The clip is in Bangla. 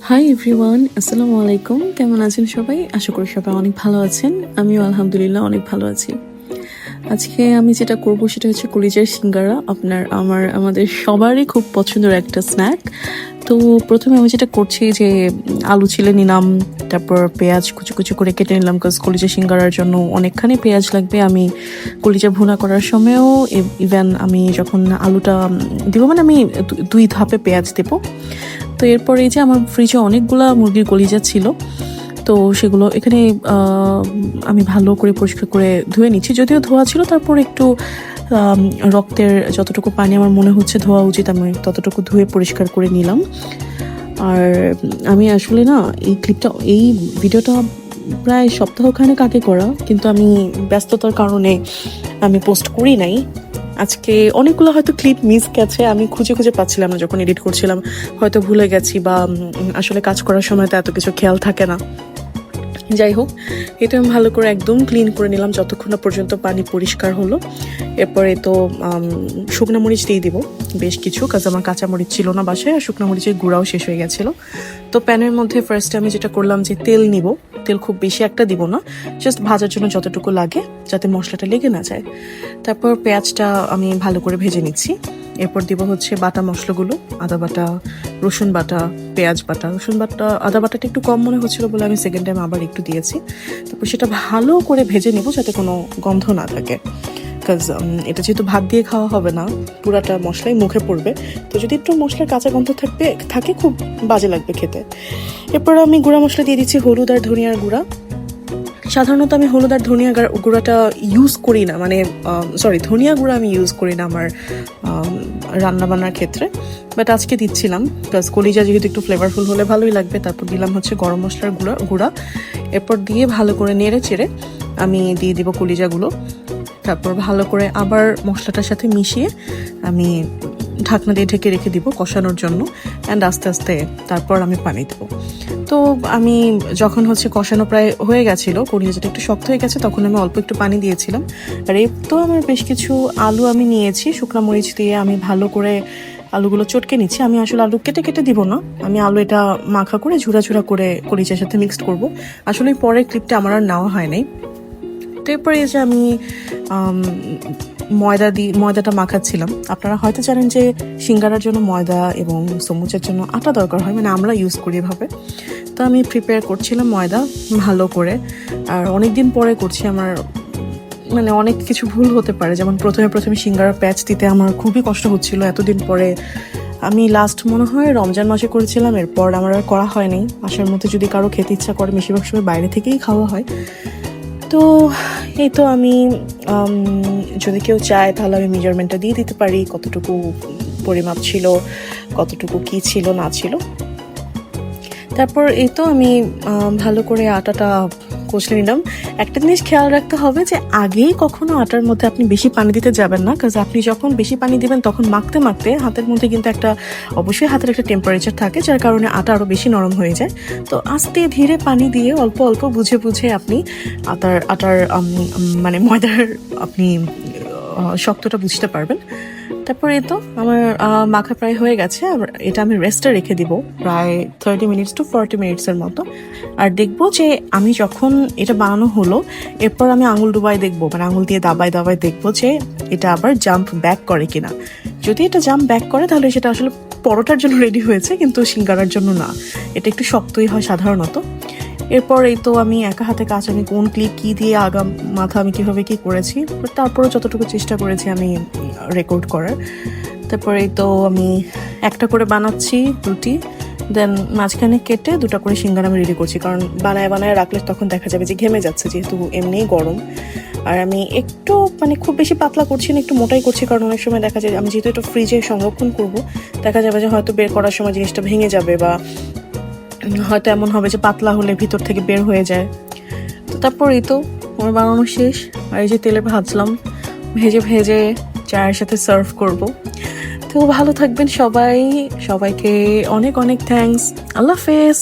হাই এভরিওয়ান, আসসালামু আলাইকুম। কেমন আছেন সবাই? আশা করি সবাই অনেক ভালো আছেন। আমিও আলহামদুলিল্লাহ অনেক ভালো আছি। আজকে আমি যেটা করব সেটা হচ্ছে কলিজার সিঙ্গারা। আমাদের সবারই খুব পছন্দের একটা স্ন্যাক। তো প্রথমে আমি যেটা করছি যে আলু ছিলে নিলাম, তারপর পেঁয়াজ কুচি কুচি করে কেটে নিলাম, কারণ কলিজা সিঙ্গারার জন্য অনেকখানি পেঁয়াজ লাগবে। আমি কলিজা ভুনা করার সময়ও ইভেন আমি যখন আলুটা দিব, মানে আমি দুই ধাপে পেঁয়াজ দেবো। তো এরপরে এই যে আমার ফ্রিজে অনেকগুলা মুরগির কলিজা ছিল, তো সেগুলো এখানে আমি ভালো করে পরিষ্কার করে ধুয়ে নিচ্ছি। যদিও ধোয়া ছিল, তারপর একটু রক্তের যতটুকু পানি আমার মনে হচ্ছে ধোয়া উচিত, আমি ততটুকু ধুয়ে পরিষ্কার করে নিলাম। আর আমি আসলে না এই ভিডিওটা প্রায় সপ্তাহখানেক আগে করা, কিন্তু আমি ব্যস্ততার কারণে আমি পোস্ট করি নাই। আজকে অনেকগুলো হয়তো ক্লিপ মিস গেছে, আমি খুঁজে খুঁজে পাচ্ছিলাম না যখন এডিট করছিলাম, হয়তো ভুলে গেছি বা আসলে কাজ করার সময় তো এত কিছু খেয়াল থাকে না। যাই হোক, এটা আমি ভালো করে একদম ক্লিন করে নিলাম যতক্ষণ না পর্যন্ত পানি পরিষ্কার হলো। এরপরে তো শুকনো মরিচ দিয়ে দিব বেশ কিছু, কাজ আমার কাঁচা মরিচ ছিল না বাসায়, আর শুকনো মরিচের গুঁড়াও শেষ হয়ে গেছিলো। তো প্যানের মধ্যে ফার্স্টে আমি যেটা করলাম যে তেল নিব। তেল খুব বেশি একটা দিব না, জাস্ট ভাজার জন্য যতটুকু লাগে, যাতে মশলাটা লেগে না যায়। তারপর পেঁয়াজটা আমি ভালো করে ভেজে নিচ্ছি। এরপর দিব হচ্ছে বাটা মশলাগুলো, আদা বাটা, রসুন বাটা, পেঁয়াজ বাটা। রসুন বাটা আদা বাটাটা একটু কম মনে হচ্ছিল বলে আমি সেকেন্ড টাইম আবার একটু দিয়েছি। তারপর সেটা ভালো করে ভেজে নেব যাতে কোনো গন্ধ না থাকে, বিকজ এটা যেহেতু ভাত দিয়ে খাওয়া হবে না, পুরাটা মশলাই মুখে পড়বে। তো যদি একটু মশলার কাঁচা গন্ধ থাকে খুব বাজে লাগবে খেতে। এরপর আমি গুঁড়া মশলা দিয়ে দিচ্ছি, হলুদ আর ধনিয়ার গুঁড়া। সাধারণত আমি হলুদ আর ধনিয়া গুঁড়াটা ইউজ করি না, মানে ধনিয়া গুঁড়া আমি ইউজ করি না আমার রান্নাবান্নার ক্ষেত্রে, বাট আজকে দিচ্ছিলাম প্লাস কলিজা যেহেতু একটু ফ্লেভারফুল হলে ভালোই লাগবে। তারপর দিলাম হচ্ছে গরম মশলার গুঁড়া। এরপর দিয়ে ভালো করে নেড়ে চেড়ে আমি দিয়ে দিব কলিজাগুলো। তারপর ভালো করে আবার মশলাটার সাথে মিশিয়ে আমি ঢাকনা দিয়ে ঢেকে রেখে দিব কষানোর জন্য, অ্যান্ড আস্তে আস্তে তারপর আমি পানি দেবো। তো আমি যখন হচ্ছে কষানো প্রায় হয়ে গেছিলো, কলিজাটা একটু শক্ত হয়ে গেছে, তখন আমি অল্প একটু পানি দিয়েছিলাম। আর এই তো আমার বেশ কিছু আলু আমি নিয়েছি, শুকনো মরিচ দিয়ে আমি ভালো করে আলুগুলো চটকে নিচ্ছি। আমি আসলে আলু কেটে কেটে দিব না, আমি আলু এটা মাখা করে ঝুরা ঝুরা করে কলিজার সাথে মিক্সড করব। আসলে পরের ক্লিপটা আমার আর নেওয়া হয় নাই। তো এরপরে যে আমি ময়দাটা মাখাচ্ছিলাম। আপনারা হয়তো জানেন যে সিঙ্গারার জন্য ময়দা এবং সমুচের জন্য আটা দরকার হয়, মানে আমরা ইউজ করি এভাবে। তো আমি প্রিপেয়ার করছিলাম ময়দা ভালো করে, আর অনেক দিন পরে করছি। আমার মানে অনেক কিছু ভুল হতে পারে, যেমন প্রথমে সিঙ্গারা প্যাচ দিতে আমার খুবই কষ্ট হচ্ছিল এতদিন পরে। আমি লাস্ট মনে হয় রমজান মাসে করেছিলাম, এরপর আমার আর করা হয়নি। আসার মধ্যে যদি কারো খেতে ইচ্ছা করে, বেশিরভাগ সময় বাইরে থেকেই খাওয়া হয়। তো এই তো আমি যদি কেউ চায় তাহলে আমি মেজারমেন্টটা দিয়ে দিতে পারি, কতটুকু পরিমাপ ছিল, কতটুকু কি ছিল না ছিল। তারপর এই তো আমি ভালো করে আটাটা কষলে নিলাম। একটা জিনিস খেয়াল রাখতে হবে যে আগেই কখনো আটার মধ্যে আপনি বেশি পানি দিতে যাবেন না, কারণ আপনি যখন বেশি পানি দিবেন তখন মাখতে মাখতে হাতের মধ্যে কিন্তু অবশ্যই হাতের একটা টেম্পারেচার থাকে, যার কারণে আটা আরও বেশি নরম হয়ে যায়। তো আস্তে ধীরে পানি দিয়ে অল্প অল্প বুঝে বুঝে আপনি আটার মানে ময়দার আপনি শক্তটা বুঝতে পারবেন। তারপরে তো আমার মাখা প্রায় হয়ে গেছে। এটা আমি রেস্টে রেখে দিব প্রায় 30 মিনিটস টু 40 মিনিটসের মতো। আর দেখবো যে আমি যখন এটা বানানো হলো, এরপর আমি আঙুল ডুবাই দেখবো, মানে আঙুল দিয়ে দাবায় দাবায় দেখবো যে এটা আবার জাম্প ব্যাক করে কিনা। যদি এটা জাম্প ব্যাক করে তাহলে সেটা আসলে পরোটার জন্য রেডি হয়েছে, কিন্তু সিঙ্গারার জন্য না, এটা একটু শক্তই হয় সাধারণত। এরপর এই তো আমি একা হাতে কাজ, আমি কোন ক্লিপ কি দিয়ে আগাম মাথা আমি কিভাবে কি করেছি, বাট তারপরেও যতটুকু চেষ্টা করেছি আমি রেকর্ড করার। তারপরে এই তো আমি একটা করে বানাচ্ছি রুটি, দেন মাঝখানে কেটে দুটা করে সিঙ্গারা আমি রেডি করছি, কারণ বানায় রাখলে তখন দেখা যাবে যে ঘেমে যাচ্ছে, যেহেতু এমনিই গরম। আর আমি একটু মানে খুব বেশি পাতলা করছি না, একটু মোটাই করছি, কারণ অনেক সময় দেখা যায় আমি যেহেতু এটা ফ্রিজে সংরক্ষণ করব, দেখা যাবে যে হয়তো বের করার সময় জিনিসটা ভেঙে যাবে, বা হয়তো এমন হবে যে পাতলা হলে ভিতর থেকে বের হয়ে যায়। তো তারপর এই তো আমার বানানো শেষ। আর এই যে তেলে ভাজলাম, ভেজে ভেজে চায়ের সাথে সার্ভ করব। তো ভালো থাকবেন সবাই, সবাইকে অনেক অনেক থ্যাঙ্কস। আল্লাহ হাফেজ।